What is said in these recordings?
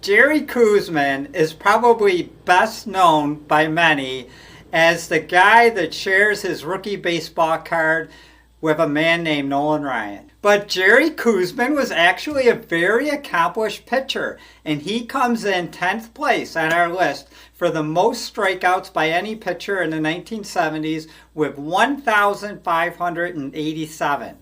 Jerry Koosman is probably best known by many as the guy that shares his rookie baseball card with a man named Nolan Ryan. But Jerry Koosman was actually a very accomplished pitcher, and he comes in 10th place on our list for the most strikeouts by any pitcher in the 1970s with 1,587.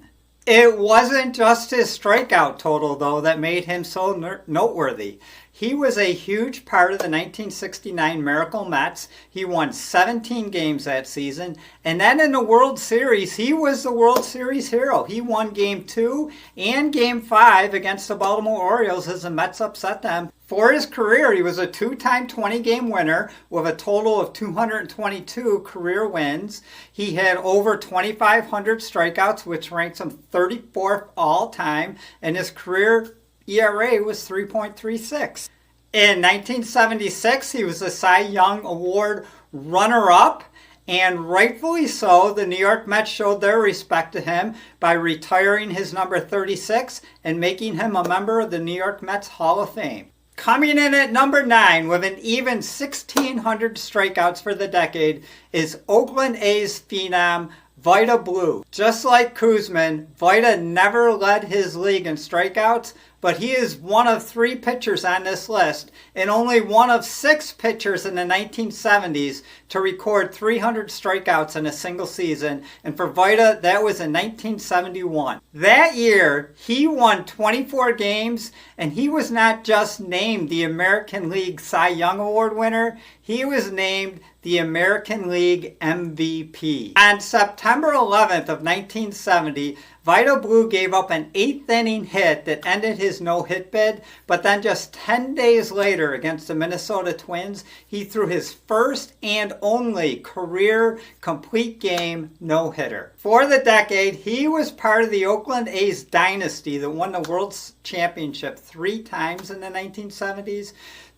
It wasn't just his strikeout total, though, that made him so noteworthy. He was a huge part of the 1969 Miracle Mets. He won 17 games that season. And then in the World Series, he was the World Series hero. He won Game 2 and Game 5 against the Baltimore Orioles as the Mets upset them. For his career, he was a two-time 20-game winner with a total of 222 career wins. He had over 2,500 strikeouts, which ranks him 34th all-time, and his career ERA was 3.36. In 1976, he was a Cy Young Award runner-up, and rightfully so. The New York Mets showed their respect to him by retiring his number 36 and making him a member of the New York Mets Hall of Fame. Coming in at number 9 with an even 1,600 strikeouts for the decade is Oakland A's phenom Vida Blue. Just like Koosman, Vida never led his league in strikeouts, but he is one of 3 pitchers on this list and only one of 6 pitchers in the 1970s to record 300 strikeouts in a single season, and for Vida, that was in 1971. That year, he won 24 games, and he was not just named the American League Cy Young Award winner, he was named the American League MVP. On September 11th of 1970, Vida Blue gave up an 8th-inning hit that ended his no-hit bid, but then just 10 days later against the Minnesota Twins, he threw his first and only career complete game no-hitter. For the decade, he was part of the Oakland A's dynasty that won the World Championship 3 times in the 1970s.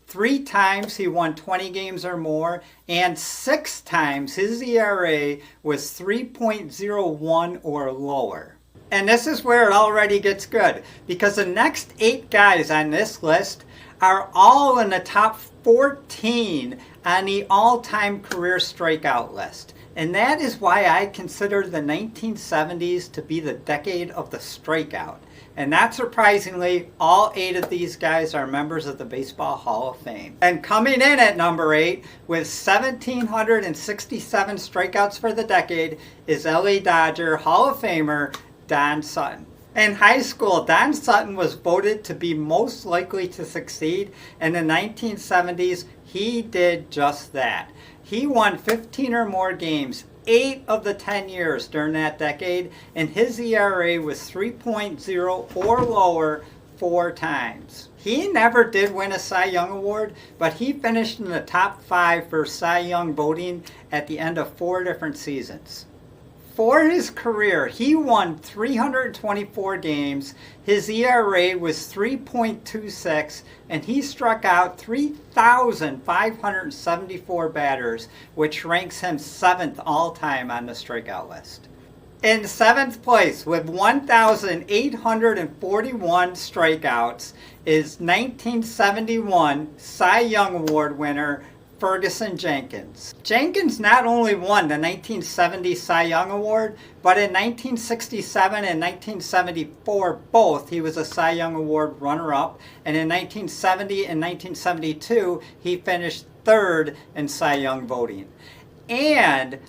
3 times he won 20 games or more, and 6 times his ERA was 3.01 or lower. And this is where it already gets good, because the next 8 guys on this list are all in the top 14 on the all-time career strikeout list. And that is why I consider the 1970s to be the decade of the strikeout. And not surprisingly, all 8 of these guys are members of the Baseball Hall of Fame. And coming in at number 8 with 1,767 strikeouts for the decade is LA Dodger Hall of Famer Don Sutton. In high school, Don Sutton was voted to be most likely to succeed. In the 1970s, he did just that. He won 15 or more games 8 of the 10 years during that decade, and his ERA was 3.0 or lower 4 times. He never did win a Cy Young Award, but he finished in the top 5 for Cy Young voting at the end of 4 different seasons. For his career, he won 324 games, his ERA was 3.26, and he struck out 3,574 batters, which ranks him 7th all-time on the strikeout list. In 7th place with 1,841 strikeouts is 1971 Cy Young Award winner Ferguson Jenkins. Jenkins not only won the 1970 Cy Young Award, but in 1967 and 1974 both he was a Cy Young Award runner-up, and in 1970 and 1972 he finished 3rd in Cy Young voting. And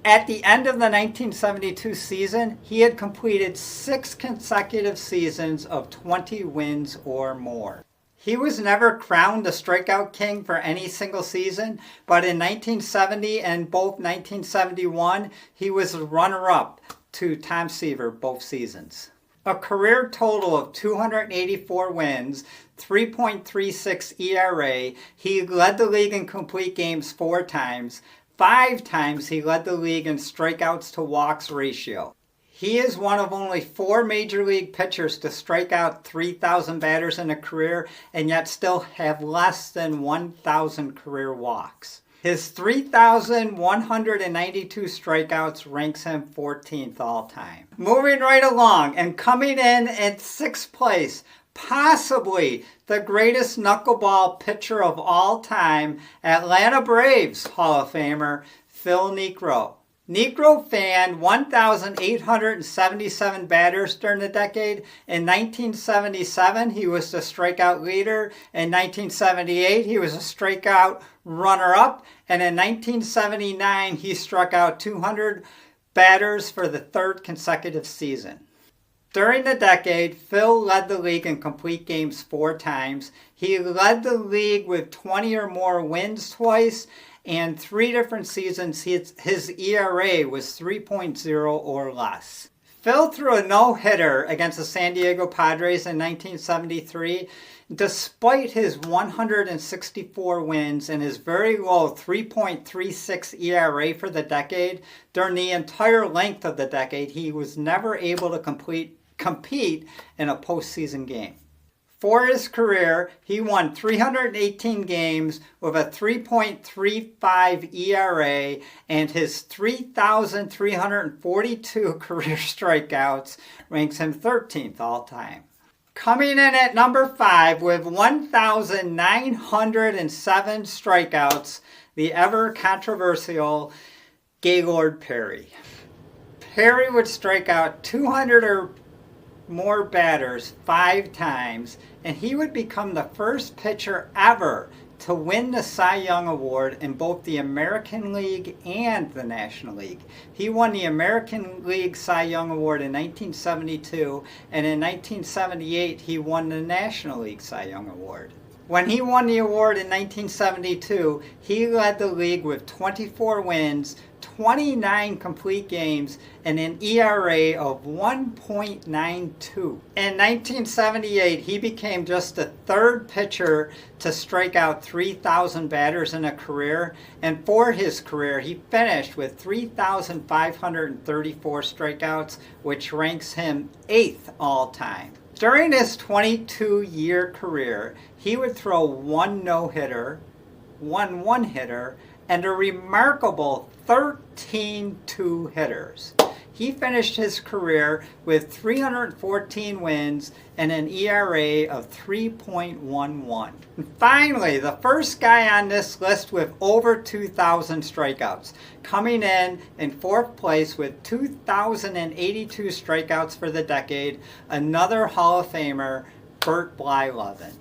at the end of the 1972 season, he had completed 6 consecutive seasons of 20 wins or more. He was never crowned the strikeout king for any single season, but in 1970 and both 1971, he was a runner-up to Tom Seaver both seasons. A career total of 284 wins, 3.36 ERA, he led the league in complete games 4 times. 5 times he led the league in strikeouts to walks ratio. He is one of only 4 major league pitchers to strike out 3,000 batters in a career and yet still have less than 1,000 career walks. His 3,192 strikeouts ranks him 14th all time. Moving right along and coming in at 6th place, possibly the greatest knuckleball pitcher of all time, Atlanta Braves Hall of Famer Phil Niekro. Niekro fanned 1,877 batters during the decade. In 1977, he was the strikeout leader. In 1978, he was a strikeout runner-up. And in 1979, he struck out 200 batters for the third consecutive season. During the decade, Phil led the league in complete games 4 times. He led the league with 20 or more wins twice, and 3 different seasons his ERA was 3.0 or less. Phil threw a no-hitter against the San Diego Padres in 1973. Despite his 164 wins and his very low 3.36 ERA for the decade, during the entire length of the decade, he was never able to compete in a postseason game. For his career, he won 318 games with a 3.35 ERA, and his 3,342 career strikeouts ranks him 13th all-time. Coming in at number 5 with 1,907 strikeouts, the ever-controversial Gaylord Perry. Perry would strike out 200 or more batters 5 times, and he would become the first pitcher ever to win the Cy Young Award in both the American League and the National League. He won the American League Cy Young Award in 1972, and in 1978 he won the National League Cy Young Award. When he won the award in 1972, he led the league with 24 wins, 29 complete games, and an ERA of 1.92. In 1978, he became just the 3rd pitcher to strike out 3,000 batters in a career, and for his career, he finished with 3,534 strikeouts, which ranks him 8th all-time. During his 22-year career, he would throw 1 no-hitter, 1 one-hitter, and a remarkable 13 two-hitters. He finished his career with 314 wins and an ERA of 3.11. And finally, the first guy on this list with over 2,000 strikeouts, coming in 4th place with 2,082 strikeouts for the decade, another Hall of Famer, Bert Blyleven.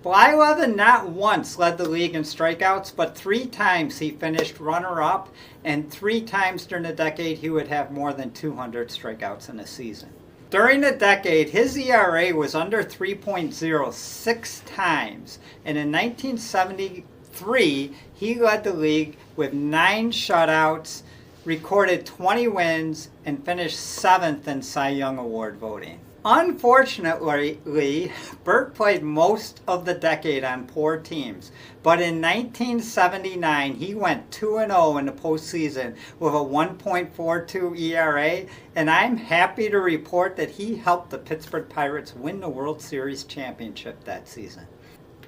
Blyleven not once led the league in strikeouts, but 3 times he finished runner-up, and 3 times during the decade he would have more than 200 strikeouts in a season. During the decade, his ERA was under 3.0 6 times, and in 1973 he led the league with 9 shutouts, recorded 20 wins, and finished 7th in Cy Young Award voting. Unfortunately, Bert played most of the decade on poor teams, but in 1979 he went 2-0 in the postseason with a 1.42 ERA, and I'm happy to report that he helped the Pittsburgh Pirates win the World Series championship that season.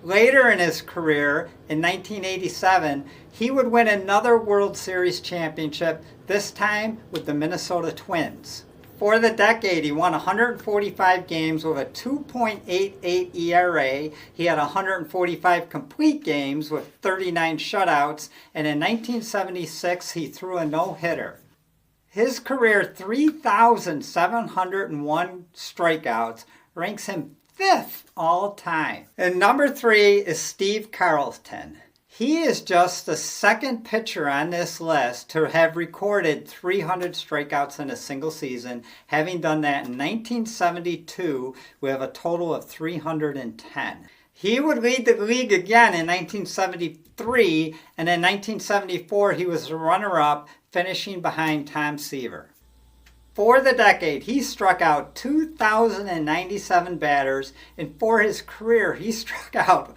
Later in his career, in 1987, he would win another World Series championship, this time with the Minnesota Twins. For the decade, he won 145 games with a 2.88 ERA. He had 145 complete games with 39 shutouts, and in 1976, he threw a no-hitter. His career 3,701 strikeouts ranks him 5th all-time. And number 3 is Steve Carlton. He is just the 2nd pitcher on this list to have recorded 300 strikeouts in a single season, having done that in 1972 with a total of 310. He would lead the league again in 1973, and in 1974 he was a runner-up, finishing behind Tom Seaver. For the decade, he struck out 2,097 batters, and for his career, he struck out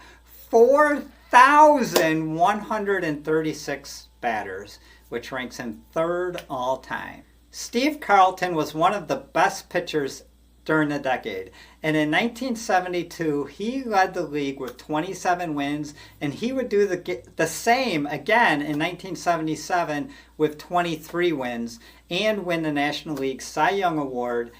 4,136 batters, which ranks him 3rd all-time. Steve Carlton was one of the best pitchers during the decade, and in 1972, he led the league with 27 wins, and he would do the same again in 1977 with 23 wins, and win the National League Cy Young Award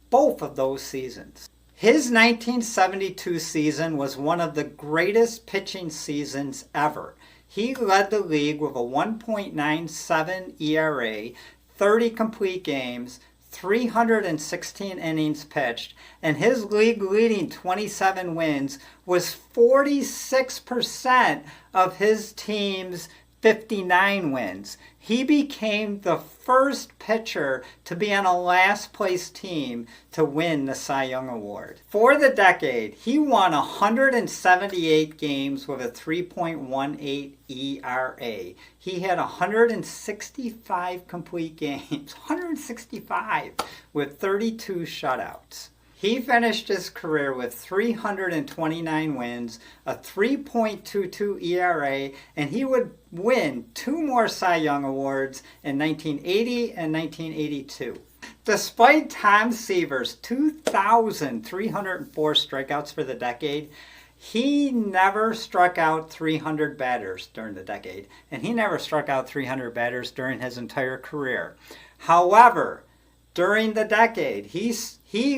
both of those seasons. His 1972 season was one of the greatest pitching seasons ever. He led the league with a 1.97 ERA, 30 complete games, 316 innings pitched, and his league-leading 27 wins was 46% of his team's 59 wins. He became the first pitcher to be on a last-place team to win the Cy Young Award. For the decade, he won 178 games with a 3.18 ERA. He had 165 complete games, 165, with 32 shutouts. He finished his career with 329 wins, a 3.22 ERA, and he would win 2 more Cy Young Awards in 1980 and 1982. Despite Tom Seaver's 2,304 strikeouts for the decade, he never struck out 300 batters during the decade, and he never struck out 300 batters during his entire career. However, during the decade, he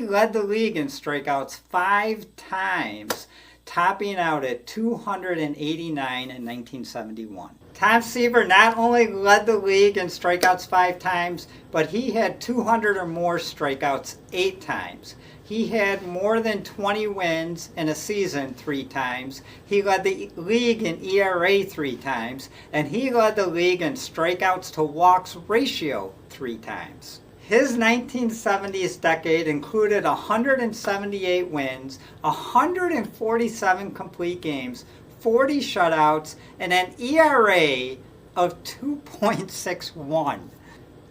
led the league in strikeouts 5 times, topping out at 289 in 1971. Tom Seaver not only led the league in strikeouts 5 times, but he had 200 or more strikeouts 8 times. He had more than 20 wins in a season 3 times. He led the league in ERA 3 times, and he led the league in strikeouts to walks ratio 3 times. His 1970s decade included 178 wins, 147 complete games, 40 shutouts, and an ERA of 2.61.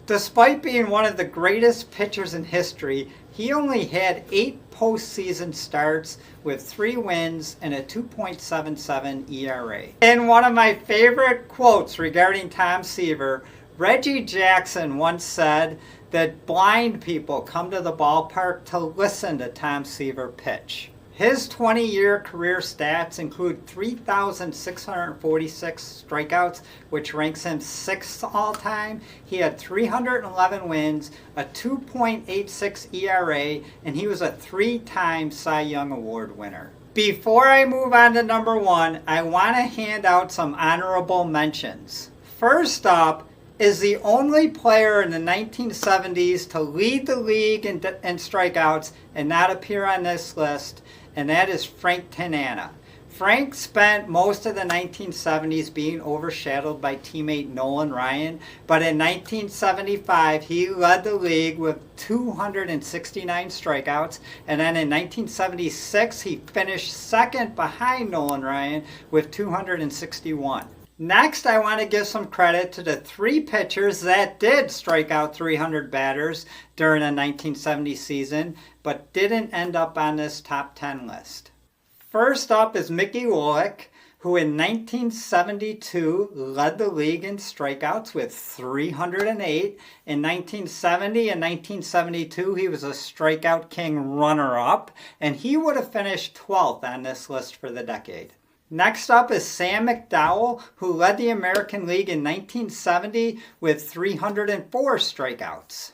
Despite being one of the greatest pitchers in history, he only had 8 postseason starts with 3 wins and a 2.77 ERA. In one of my favorite quotes regarding Tom Seaver, Reggie Jackson once said that blind people come to the ballpark to listen to Tom Seaver pitch. His 20-year career stats include 3,646 strikeouts, which ranks him 6th all-time. He had 311 wins, a 2.86 ERA, and he was a 3-time Cy Young Award winner. Before I move on to number 1, I want to hand out some honorable mentions. First up is the only player in the 1970s to lead the league in strikeouts and not appear on this list, and that is Frank Tanana. Frank spent most of the 1970s being overshadowed by teammate Nolan Ryan, but in 1975 he led the league with 269 strikeouts, and then in 1976 he finished second behind Nolan Ryan with 261. Next, I want to give some credit to the 3 pitchers that did strike out 300 batters during the 1970 season, but didn't end up on this top 10 list. First up is Mickey Wolick, who in 1972 led the league in strikeouts with 308. In 1970 and 1972, he was a strikeout king runner-up, and he would have finished 12th on this list for the decade. Next up is Sam McDowell, who led the American League in 1970 with 304 strikeouts.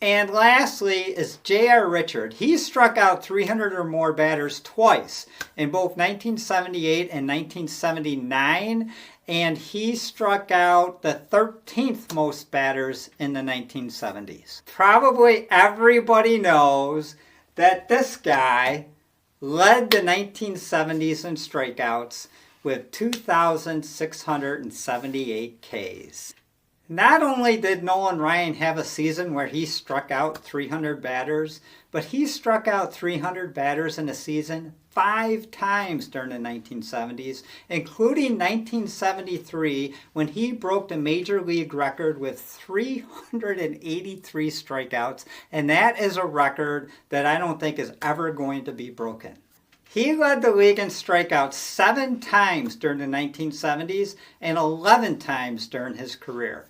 And lastly is J.R. Richard. He struck out 300 or more batters twice in both 1978 and 1979, and he struck out the 13th most batters in the 1970s. Probably everybody knows that this guy led the 1970s in strikeouts with 2,678 Ks. Not only did Nolan Ryan have a season where he struck out 300 batters, but he struck out 300 batters in a season 5 times during the 1970s, including 1973 when he broke the major league record with 383 strikeouts, and that is a record that I don't think is ever going to be broken. He led the league in strikeouts 7 times during the 1970s and 11 times during his career.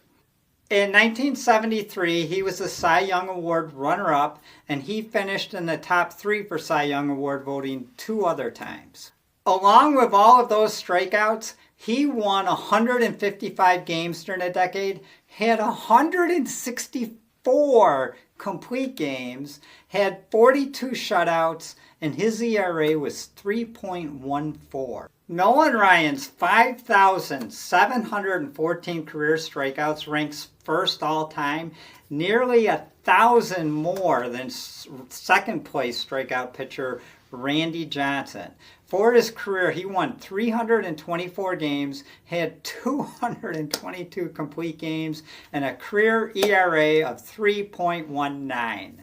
In 1973, he was the Cy Young Award runner-up, and he finished in the top 3 for Cy Young Award voting 2 other times. Along with all of those strikeouts, he won 155 games during the decade, had 165 4 complete games, had 42 shutouts, and his ERA was 3.14. Nolan Ryan's 5,714 career strikeouts ranks first all time, nearly 1,000 more than second place strikeout pitcher Randy Johnson. For his career, he won 324 games, had 222 complete games, and a career ERA of 3.19.